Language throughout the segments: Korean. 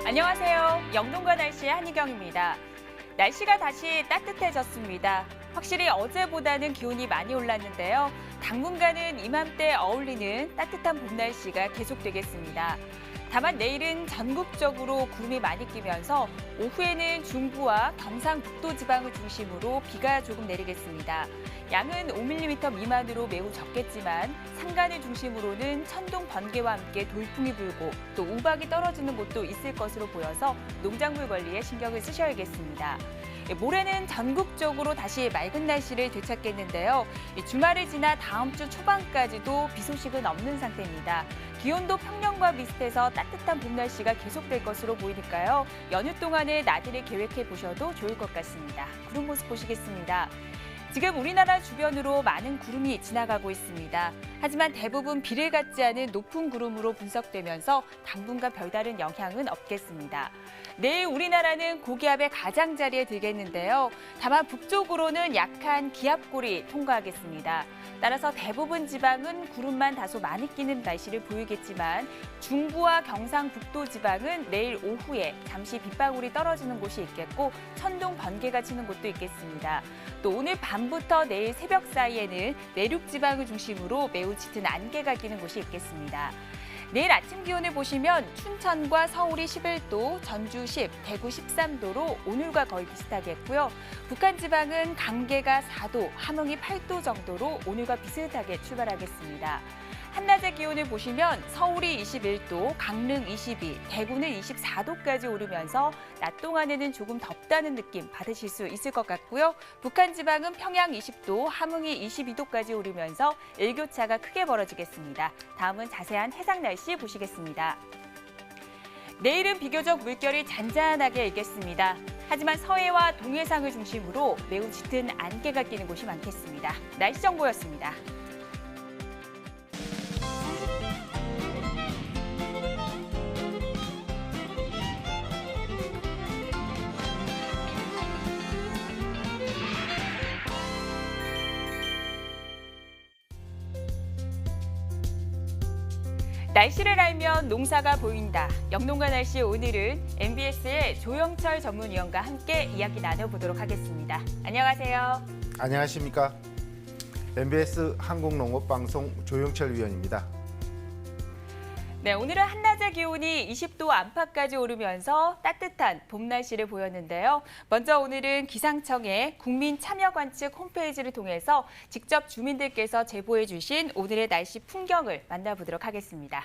안녕하세요. 영동과 날씨의 한희경입니다. 날씨가 다시 따뜻해졌습니다. 확실히 어제보다는 기온이 많이 올랐는데요. 당분간은 이맘때 어울리는 따뜻한 봄 날씨가 계속되겠습니다. 다만 내일은 전국적으로 구름이 많이 끼면서 오후에는 중부와 경상북도 지방을 중심으로 비가 조금 내리겠습니다. 양은 5mm 미만으로 매우 적겠지만 산간을 중심으로는 천둥, 번개와 함께 돌풍이 불고 또 우박이 떨어지는 곳도 있을 것으로 보여서 농작물 관리에 신경을 쓰셔야겠습니다. 모레는 전국적으로 다시 맑은 날씨를 되찾겠는데요. 주말을 지나 다음 주 초반까지도 비 소식은 없는 상태입니다. 기온도 평년과 비슷해서 따뜻한 봄 날씨가 계속될 것으로 보이니까요. 연휴 동안에 나들이 계획해 보셔도 좋을 것 같습니다. 구름 모습 보시겠습니다. 지금 우리나라 주변으로 많은 구름이 지나가고 있습니다. 하지만 대부분 비를 갖지 않은 높은 구름으로 분석되면서 당분간 별다른 영향은 없겠습니다. 내일 우리나라는 고기압의 가장자리에 들겠는데요. 다만 북쪽으로는 약한 기압골이 통과하겠습니다. 따라서 대부분 지방은 구름만 다소 많이 끼는 날씨를 보이겠지만 중부와 경상북도 지방은 내일 오후에 잠시 빗방울이 떨어지는 곳이 있겠고 천둥, 번개가 치는 곳도 있겠습니다. 또 오늘 밤부터 내일 새벽 사이에는 내륙 지방을 중심으로 매우 짙은 안개가 끼는 곳이 있겠습니다. 내일 아침 기온을 보시면 춘천과 서울이 11도, 전주 10, 대구 13도로 오늘과 거의 비슷하겠고요. 북한 지방은 강계가 4도, 함흥이 8도 정도로 오늘과 비슷하게 출발하겠습니다. 한낮의 기온을 보시면 서울이 21도, 강릉 22, 대구는 24도까지 오르면서 낮 동안에는 조금 덥다는 느낌 받으실 수 있을 것 같고요. 북한 지방은 평양 20도, 함흥이 22도까지 오르면서 일교차가 크게 벌어지겠습니다. 다음은 자세한 해상 날씨 보시겠습니다. 내일은 비교적 물결이 잔잔하게 일겠습니다. 하지만 서해와 동해상을 중심으로 매우 짙은 안개가 끼는 곳이 많겠습니다. 날씨 정보였습니다. 날씨를 알면 농사가 보인다. 영농가 날씨 오늘은 MBS의 조영철 전문위원과 함께 이야기 나눠보도록 하겠습니다. 안녕하세요. 안녕하십니까. MBS 한국농업방송 조영철 위원입니다. 네, 오늘은 한낮의 기온이 20도 안팎까지 오르면서 따뜻한 봄 날씨를 보였는데요. 먼저 오늘은 기상청의 국민참여관측 홈페이지를 통해서 직접 주민들께서 제보해 주신 오늘의 날씨 풍경을 만나보도록 하겠습니다.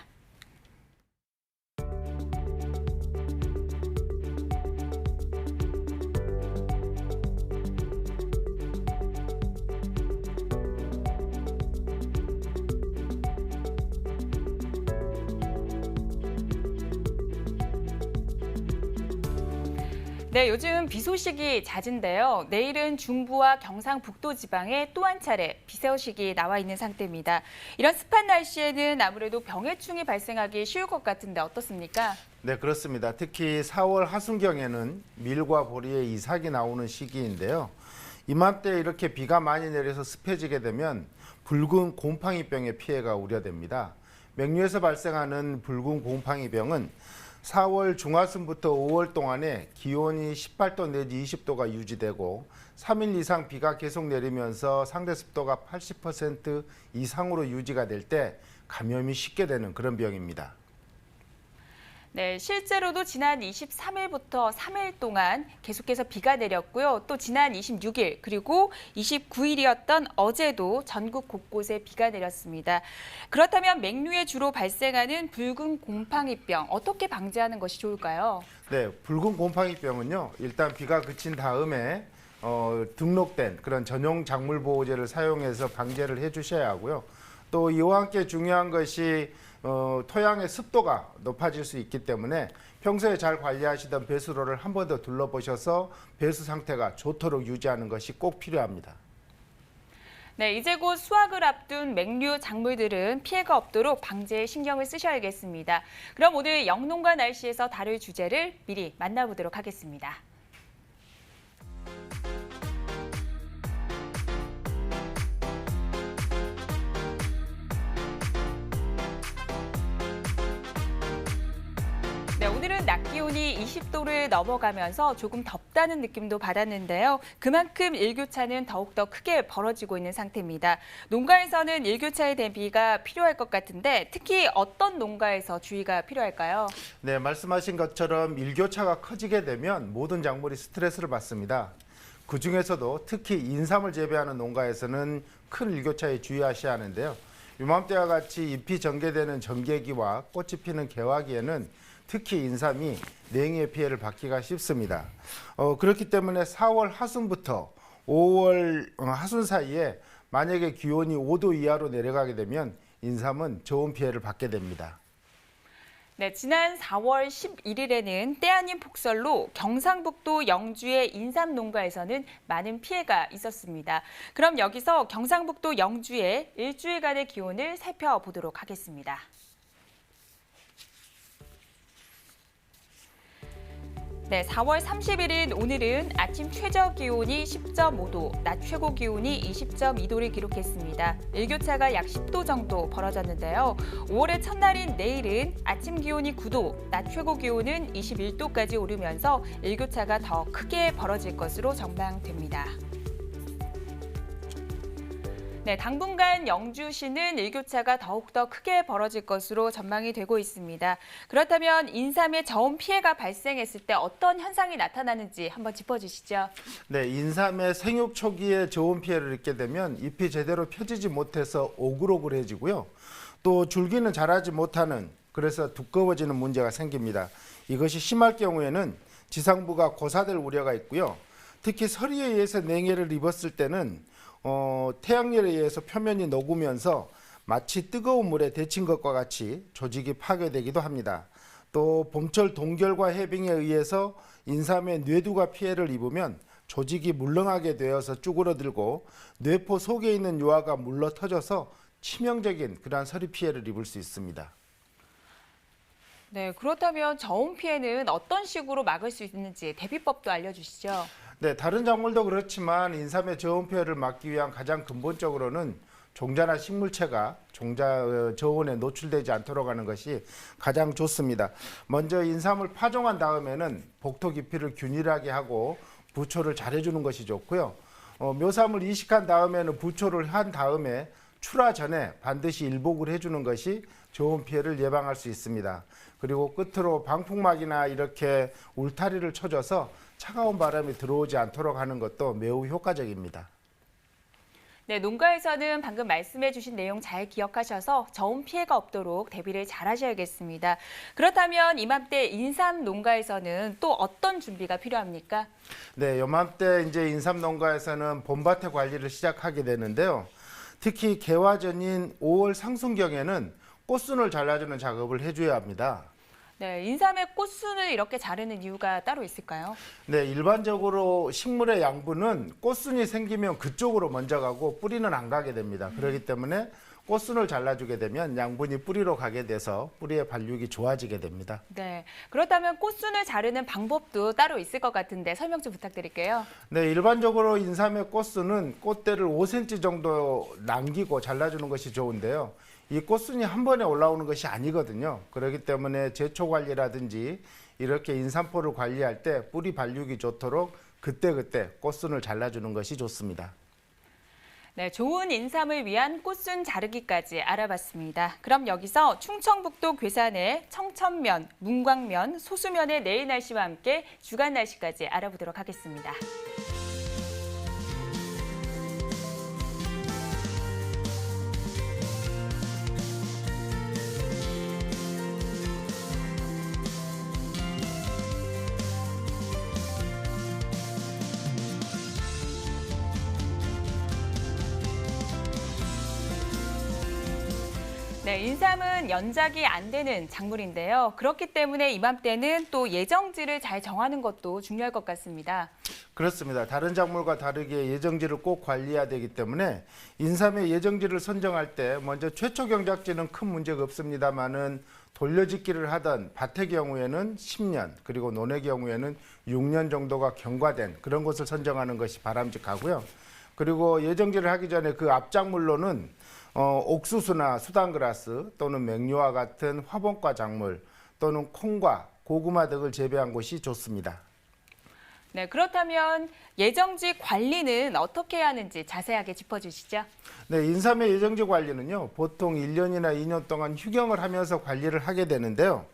네, 요즘 비 소식이 잦은데요. 내일은 중부와 경상북도 지방에 또 한 차례 비 소식이 나와 있는 상태입니다. 이런 습한 날씨에는 아무래도 병해충이 발생하기 쉬울 것 같은데 어떻습니까? 네, 그렇습니다. 특히 4월 하순경에는 밀과 보리의 이삭이 나오는 시기인데요. 이맘때 이렇게 비가 많이 내려서 습해지게 되면 붉은 곰팡이병의 피해가 우려됩니다. 맹류에서 발생하는 붉은 곰팡이병은 4월 중하순부터 5월 동안에 기온이 18도 내지 20도가 유지되고 3일 이상 비가 계속 내리면서 상대 습도가 80% 이상으로 유지가 될 때 감염이 쉽게 되는 그런 병입니다. 네, 실제로도 지난 23일부터 3일 동안 계속해서 비가 내렸고요. 또 지난 26일 그리고 29일이었던 어제도 전국 곳곳에 비가 내렸습니다. 그렇다면 맹류에 주로 발생하는 붉은 곰팡이병 어떻게 방지하는 것이 좋을까요? 네, 붉은 곰팡이병은요. 일단 비가 그친 다음에 등록된 그런 전용 작물 보호제를 사용해서 방제를 해주셔야 하고요. 또 이와 함께 중요한 것이 토양의 습도가 높아질 수 있기 때문에 평소에 잘 관리하시던 배수로를 한 번 더 둘러보셔서 배수 상태가 좋도록 유지하는 것이 꼭 필요합니다. 네, 이제 곧 수확을 앞둔 맹류 작물들은 피해가 없도록 방제에 신경을 쓰셔야겠습니다. 그럼 오늘 영농가 날씨에서 다룰 주제를 미리 만나보도록 하겠습니다. 네, 오늘은 낮 기온이 20도를 넘어가면서 조금 덥다는 느낌도 받았는데요. 그만큼 일교차는 더욱더 크게 벌어지고 있는 상태입니다. 농가에서는 일교차의 대비가 필요할 것 같은데 특히 어떤 농가에서 주의가 필요할까요? 네, 말씀하신 것처럼 일교차가 커지게 되면 모든 작물이 스트레스를 받습니다. 그중에서도 특히 인삼을 재배하는 농가에서는 큰 일교차에 주의하셔야 하는데요. 이맘때와 같이 잎이 전개되는 전개기와 꽃이 피는 개화기에는 특히 인삼이 냉해 피해를 받기가 쉽습니다. 그렇기 때문에 4월 하순부터 5월 하순 사이에 만약에 기온이 5도 이하로 내려가게 되면 인삼은 저온 피해를 받게 됩니다. 네, 지난 4월 11일에는 때 아닌 폭설로 경상북도 영주의 인삼 농가에서는 많은 피해가 있었습니다. 그럼 여기서 경상북도 영주의 일주일간의 기온을 살펴보도록 하겠습니다. 네, 4월 30일인 오늘은 아침 최저 기온이 10.5도, 낮 최고 기온이 20.2도를 기록했습니다. 일교차가 약 10도 정도 벌어졌는데요. 5월의 첫날인 내일은 아침 기온이 9도, 낮 최고 기온은 21도까지 오르면서 일교차가 더 크게 벌어질 것으로 전망됩니다. 네, 당분간 영주시는 일교차가 더욱더 크게 벌어질 것으로 전망이 되고 있습니다. 그렇다면 인삼의 저온 피해가 발생했을 때 어떤 현상이 나타나는지 한번 짚어주시죠. 네, 인삼의 생육 초기에 저온 피해를 입게 되면 잎이 제대로 펴지지 못해서 오글오글해지고요. 또 줄기는 자라지 못하는, 그래서 두꺼워지는 문제가 생깁니다. 이것이 심할 경우에는 지상부가 고사될 우려가 있고요. 특히 서리에 의해서 냉해를 입었을 때는 태양열에 의해서 표면이 녹으면서 마치 뜨거운 물에 데친 것과 같이 조직이 파괴되기도 합니다. 또 봄철 동결과 해빙에 의해서 인삼의 뇌두가 피해를 입으면 조직이 물렁하게 되어서 쭈그러들고 뇌포 속에 있는 유화가 물러 터져서 치명적인 그러한 서리 피해를 입을 수 있습니다. 네, 그렇다면 저온 피해는 어떤 식으로 막을 수 있는지 대비법도 알려주시죠. 네, 다른 작물도 그렇지만 인삼의 저온 피해를 막기 위한 가장 근본적으로는 종자나 식물체가 저온에 노출되지 않도록 하는 것이 가장 좋습니다. 먼저 인삼을 파종한 다음에는 복토 깊이를 균일하게 하고 부초를 잘해주는 것이 좋고요. 묘삼을 이식한 다음에는 부초를 한 다음에 출하 전에 반드시 일복을 해주는 것이 저온 피해를 예방할 수 있습니다. 그리고 끝으로 방풍막이나 이렇게 울타리를 쳐줘서 차가운 바람이 들어오지 않도록 하는 것도 매우 효과적입니다. 네, 농가에서는 방금 말씀해 주신 내용 잘 기억하셔서 저온 피해가 없도록 대비를 잘 하셔야겠습니다. 그렇다면 이맘때 인삼 농가에서는 또 어떤 준비가 필요합니까? 네, 요맘때 이제 인삼 농가에서는 봄밭의 관리를 시작하게 되는데요. 특히 개화 전인 5월 상순경에는 꽃순을 잘라주는 작업을 해줘야 합니다. 네, 인삼의 꽃순을 이렇게 자르는 이유가 따로 있을까요? 네, 일반적으로 식물의 양분은 꽃순이 생기면 그쪽으로 먼저 가고 뿌리는 안 가게 됩니다. 그렇기 때문에 꽃순을 잘라주게 되면 양분이 뿌리로 가게 돼서 뿌리의 발육이 좋아지게 됩니다. 네, 그렇다면 꽃순을 자르는 방법도 따로 있을 것 같은데 설명 좀 부탁드릴게요. 네, 일반적으로 인삼의 꽃순은 꽃대를 5cm 정도 남기고 잘라주는 것이 좋은데요. 이 꽃순이 한 번에 올라오는 것이 아니거든요. 그렇기 때문에 제초 관리라든지 이렇게 인삼포를 관리할 때 뿌리 발육이 좋도록 그때그때 꽃순을 잘라주는 것이 좋습니다. 네, 좋은 인삼을 위한 꽃순 자르기까지 알아봤습니다. 그럼 여기서 충청북도 괴산의 청천면, 문광면, 소수면의 내일 날씨와 함께 주간 날씨까지 알아보도록 하겠습니다. 네, 인삼은 연작이 안 되는 작물인데요. 그렇기 때문에 이맘때는 또 예정지를 잘 정하는 것도 중요할 것 같습니다. 그렇습니다. 다른 작물과 다르게 예정지를 꼭 관리해야 되기 때문에 인삼의 예정지를 선정할 때 먼저 최초 경작지는 큰 문제가 없습니다만은 돌려짓기를 하던 밭의 경우에는 10년 그리고 논의 경우에는 6년 정도가 경과된 그런 곳을 선정하는 것이 바람직하고요. 그리고 예정지를 하기 전에 그 앞작물로는 옥수수나 수단그라스 또는 맹류와 같은 화분과 작물 또는 콩과 고구마 등을 재배한 곳이 좋습니다. 네, 그렇다면 예정지 관리는 어떻게 해야 하는지 자세하게 짚어주시죠. 네, 인삼의 예정지 관리는요, 보통 1년이나 2년 동안 휴경을 하면서 관리를 하게 되는데요.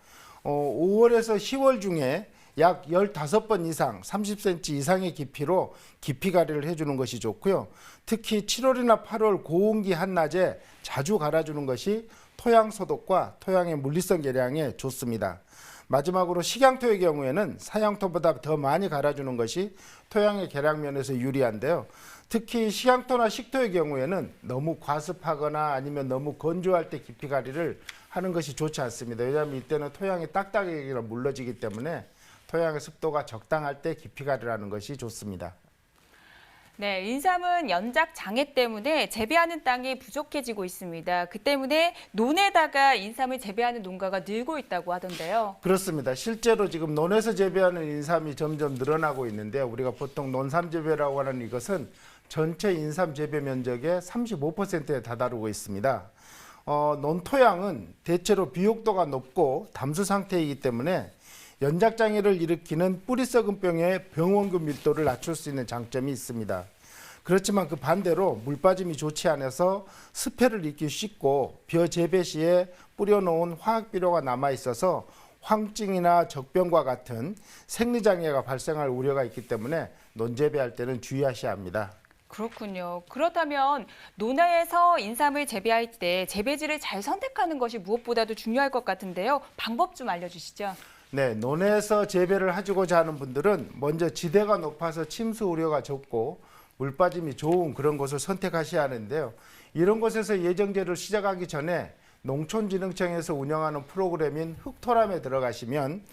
5월에서 10월 중에 약 15번 이상, 30cm 이상의 깊이로 깊이 가리를 해주는 것이 좋고요. 특히 7월이나 8월 고온기 한낮에 자주 갈아주는 것이 토양 소독과 토양의 물리성 개량에 좋습니다. 마지막으로 식양토의 경우에는 사양토보다 더 많이 갈아주는 것이 토양의 개량 면에서 유리한데요. 특히 식양토나 식토의 경우에는 너무 과습하거나 아니면 너무 건조할 때 깊이 가리를 하는 것이 좋지 않습니다. 왜냐하면 이때는 토양이 딱딱하게 물러지기 때문에 토양의 습도가 적당할 때 깊이 가리를 하는 것이 좋습니다. 네, 인삼은 연작 장애 때문에 재배하는 땅이 부족해지고 있습니다. 그 때문에 논에다가 인삼을 재배하는 농가가 늘고 있다고 하던데요. 그렇습니다. 실제로 지금 논에서 재배하는 인삼이 점점 늘어나고 있는데요. 우리가 보통 논삼 재배라고 하는 이것은 전체 인삼 재배 면적의 35%에 다다르고 있습니다. 논토양은 대체로 비옥도가 높고 담수 상태이기 때문에 연작장애를 일으키는 뿌리 썩은 병의 병원균 밀도를 낮출 수 있는 장점이 있습니다. 그렇지만 그 반대로 물빠짐이 좋지 않아서 습해를 잃기 쉽고 벼 재배 시에 뿌려놓은 화학비료가 남아있어서 황증이나 적병과 같은 생리장애가 발생할 우려가 있기 때문에 논재배할 때는 주의하셔야 합니다. 그렇군요. 그렇다면 논에서 인삼을 재배할 때 재배지를 잘 선택하는 것이 무엇보다도 중요할 것 같은데요. 방법 좀 알려주시죠. 네, 논에서 재배를 하고자 하는 분들은 먼저 지대가 높아서 침수 우려가 적고 물빠짐이 좋은 그런 곳을 선택하셔야 하는데요. 이런 곳에서 예정제를 시작하기 전에 농촌진흥청에서 운영하는 프로그램인 흑토람에 들어가시면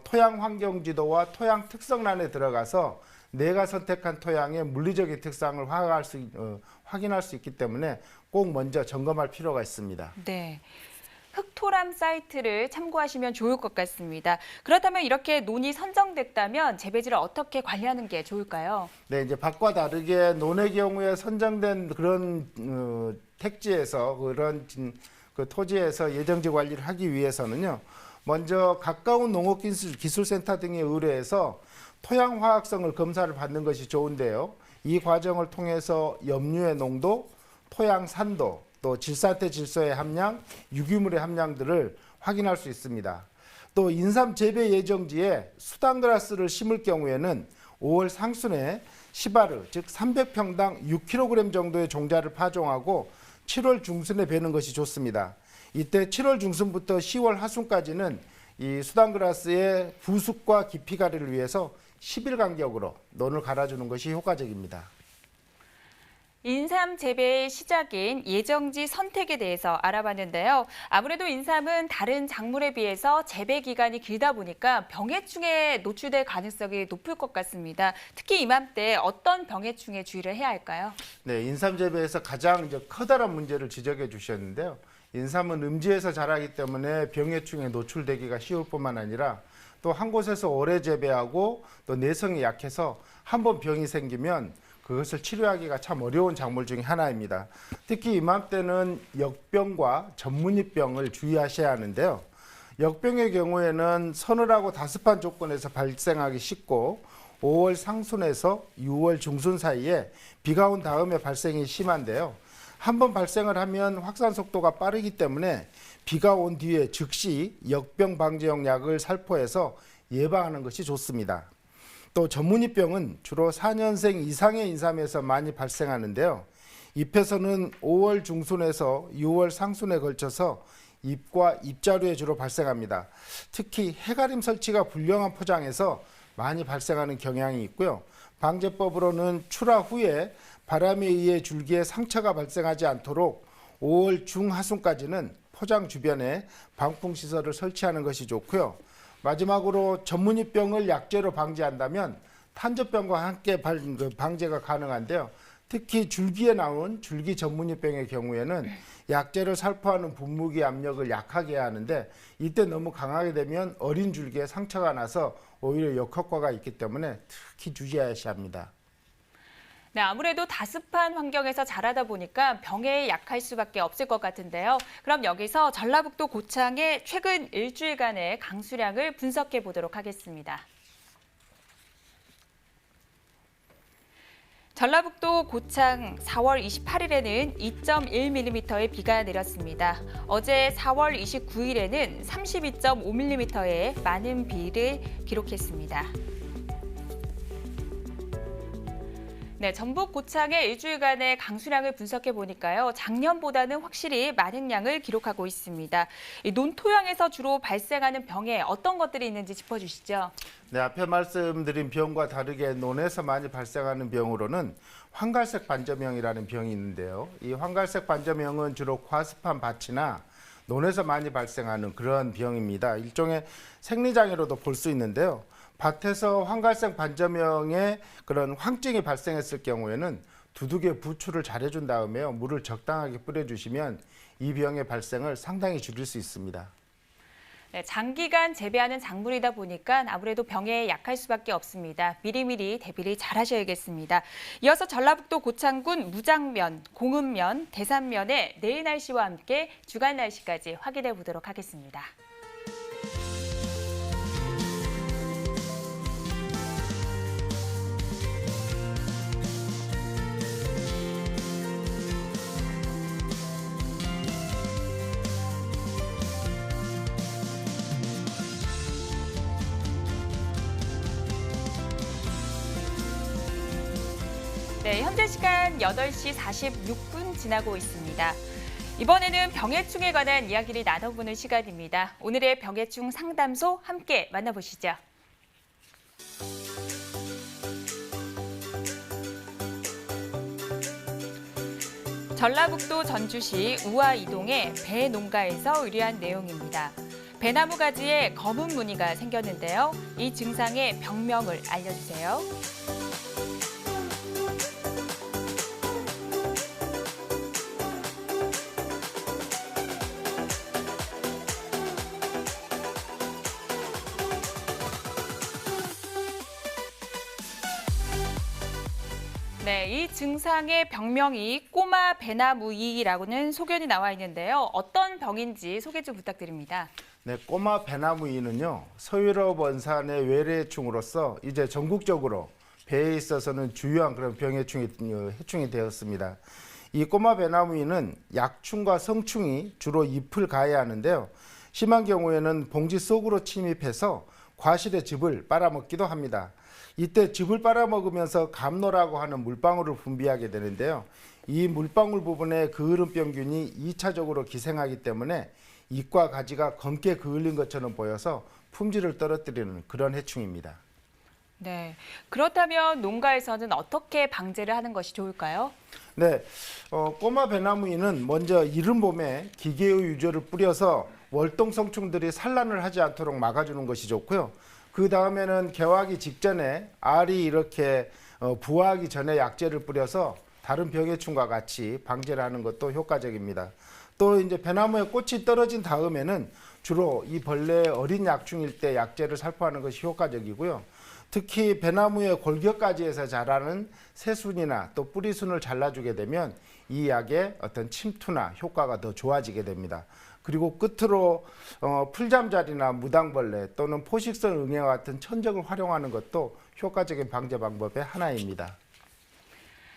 토양 환경 지도와 토양 특성란에 들어가서 내가 선택한 토양의 물리적인 특성을 확인할 수 있기 때문에 꼭 먼저 점검할 필요가 있습니다. 네. 흑토람 사이트를 참고하시면 좋을 것 같습니다. 그렇다면 이렇게 논이 선정됐다면 재배지를 어떻게 관리하는 게 좋을까요? 네, 이제 밭과 다르게 논의 경우에 선정된 그런 택지에서 그런 그 토지에서 예정지 관리를 하기 위해서는요. 먼저 가까운 농업기술센터 등에 의뢰해서 토양 화학성을 검사를 받는 것이 좋은데요. 이 과정을 통해서 염류의 농도, 토양 산도, 또 질산태 질소의 함량, 유기물의 함량들을 확인할 수 있습니다. 또 인삼 재배 예정지에 수단그라스를 심을 경우에는 5월 상순에 시바르, 즉 300평당 6kg 정도의 종자를 파종하고 7월 중순에 베는 것이 좋습니다. 이때 7월 중순부터 10월 하순까지는 이 수단그라스의 부숙과 깊이 가리를 위해서 10일 간격으로 논을 갈아주는 것이 효과적입니다. 인삼 재배의 시작인 예정지 선택에 대해서 알아봤는데요. 아무래도 인삼은 다른 작물에 비해서 재배 기간이 길다 보니까 병해충에 노출될 가능성이 높을 것 같습니다. 특히 이맘때 어떤 병해충에 주의를 해야 할까요? 네, 인삼 재배에서 가장 커다란 문제를 지적해 주셨는데요. 인삼은 음지에서 자라기 때문에 병해충에 노출되기가 쉬울 뿐만 아니라 또 한 곳에서 오래 재배하고 또 내성이 약해서 한번 병이 생기면 그것을 치료하기가 참 어려운 작물 중에 하나입니다. 특히 이맘때는 역병과 전문이병을 주의하셔야 하는데요. 역병의 경우에는 서늘하고 다습한 조건에서 발생하기 쉽고 5월 상순에서 6월 중순 사이에 비가 온 다음에 발생이 심한데요. 한번 발생을 하면 확산 속도가 빠르기 때문에 비가 온 뒤에 즉시 역병 방지용 약을 살포해서 예방하는 것이 좋습니다. 또 전문이병은 주로 4년생 이상의 인삼에서 많이 발생하는데요. 잎에서는 5월 중순에서 6월 상순에 걸쳐서 잎과 잎자루에 주로 발생합니다. 특히 해가림 설치가 불량한 포장에서 많이 발생하는 경향이 있고요. 방제법으로는 출하 후에 바람에 의해 줄기에 상처가 발생하지 않도록 5월 중하순까지는 포장 주변에 방풍시설을 설치하는 것이 좋고요. 마지막으로 전문이병을 약제로 방지한다면 탄저병과 함께 방제가 가능한데요. 특히 줄기에 나온 줄기 전문이병의 경우에는 약제를 살포하는 분무기 압력을 약하게 해야 하는데 이때 너무 강하게 되면 어린 줄기에 상처가 나서 오히려 역효과가 있기 때문에 특히 주의하셔야 합니다. 네, 아무래도 다습한 환경에서 자라다 보니까 병에 약할 수밖에 없을 것 같은데요. 그럼 여기서 전라북도 고창의 최근 일주일간의 강수량을 분석해 보도록 하겠습니다. 전라북도 고창 4월 28일에는 2.1mm의 비가 내렸습니다. 어제 4월 29일에는 32.5mm의 많은 비를 기록했습니다. 네, 전북 고창의 일주일간의 강수량을 분석해 보니까요. 작년보다는 확실히 많은 양을 기록하고 있습니다. 이 논토양에서 주로 발생하는 병에 어떤 것들이 있는지 짚어주시죠. 네, 앞에 말씀드린 병과 다르게 논에서 많이 발생하는 병으로는 황갈색 반점형이라는 병이 있는데요. 이 황갈색 반점형은 주로 과습한 밭이나 논에서 많이 발생하는 그런 병입니다. 일종의 생리장애로도 볼 수 있는데요. 밭에서 황갈색 반점형의 그런 황증이 발생했을 경우에는 두둑에 부추를 잘 해준 다음에요. 물을 적당하게 뿌려주시면 이 병의 발생을 상당히 줄일 수 있습니다. 네, 장기간 재배하는 작물이다 보니까 아무래도 병에 약할 수밖에 없습니다. 미리미리 대비를 잘 하셔야겠습니다. 이어서 전라북도 고창군 무장면, 공읍면, 대산면의 내일 날씨와 함께 주간 날씨까지 확인해 보도록 하겠습니다. 네, 현재 시간 8시 46분 지나고 있습니다. 이번에는 병해충에 관한 이야기를 나눠보는 시간입니다. 오늘의 병해충 상담소 함께 만나보시죠. 전라북도 전주시 우화 이동의 배 농가에서 의뢰한 내용입니다. 배나무 가지에 검은 무늬가 생겼는데요. 이 증상의 병명을 알려주세요. 네, 이 증상의 병명이 꼬마 배나무이라고는 소견이 나와 있는데요. 어떤 병인지 소개 좀 부탁드립니다. 네, 꼬마 배나무이는요, 서유럽 원산의 외래충으로서 이제 전국적으로 배에 있어서는 주요한 그런 해충이 되었습니다. 이 꼬마 배나무이는 약충과 성충이 주로 잎을 가해하는데요. 심한 경우에는 봉지 속으로 침입해서 과실의 즙을 빨아먹기도 합니다. 이때 즙을 빨아먹으면서 감노라고 하는 물방울을 분비하게 되는데요. 이 물방울 부분에 그을음병균이 2차적으로 기생하기 때문에 잎과 가지가 검게 그을린 것처럼 보여서 품질을 떨어뜨리는 그런 해충입니다. 네, 그렇다면 농가에서는 어떻게 방제를 하는 것이 좋을까요? 네, 꼬마 배나무이는 먼저 이른 봄에 기계의 유조를 뿌려서 월동성충들이 산란을 하지 않도록 막아주는 것이 좋고요. 그 다음에는 개화하기 직전에 알이 이렇게 부화하기 전에 약재를 뿌려서 다른 병해충과 같이 방제를 하는 것도 효과적입니다. 또 이제 배나무에 꽃이 떨어진 다음에는 주로 이 벌레의 어린 약충일 때 약재를 살포하는 것이 효과적이고요. 특히 배나무의 골격가지에서 자라는 새순이나 또 뿌리순을 잘라주게 되면 이 약의 어떤 침투나 효과가 더 좋아지게 됩니다. 그리고 끝으로 풀잠자리나 무당벌레 또는 포식성 응애와 같은 천적을 활용하는 것도 효과적인 방제 방법의 하나입니다.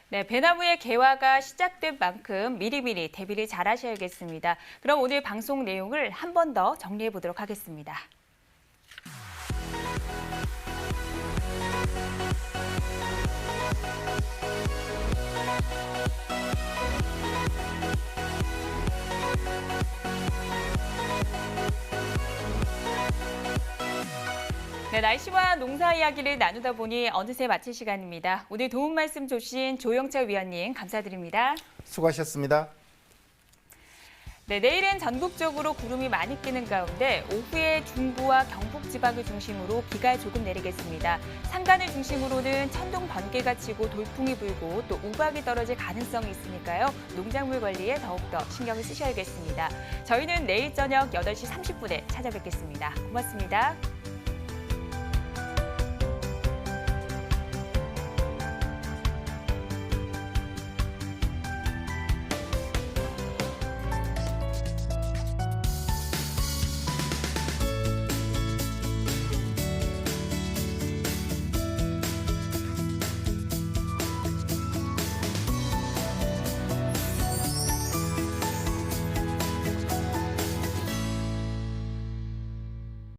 네, 배나무의 개화가 시작된 만큼 미리미리 대비를 잘 하셔야겠습니다. 그럼 오늘 방송 내용을 한 번 더 정리해 보도록 하겠습니다. 네, 날씨와 농사 이야기를 나누다 보니 어느새 마칠 시간입니다. 오늘 도움 말씀 주신 조영철 위원님 감사드립니다. 수고하셨습니다. 네, 내일은 전국적으로 구름이 많이 끼는 가운데 오후에 중부와 경북 지방을 중심으로 비가 조금 내리겠습니다. 산간을 중심으로는 천둥 번개가 치고 돌풍이 불고 또 우박이 떨어질 가능성이 있으니까요. 농작물 관리에 더욱더 신경을 쓰셔야겠습니다. 저희는 내일 저녁 8시 30분에 찾아뵙겠습니다. 고맙습니다.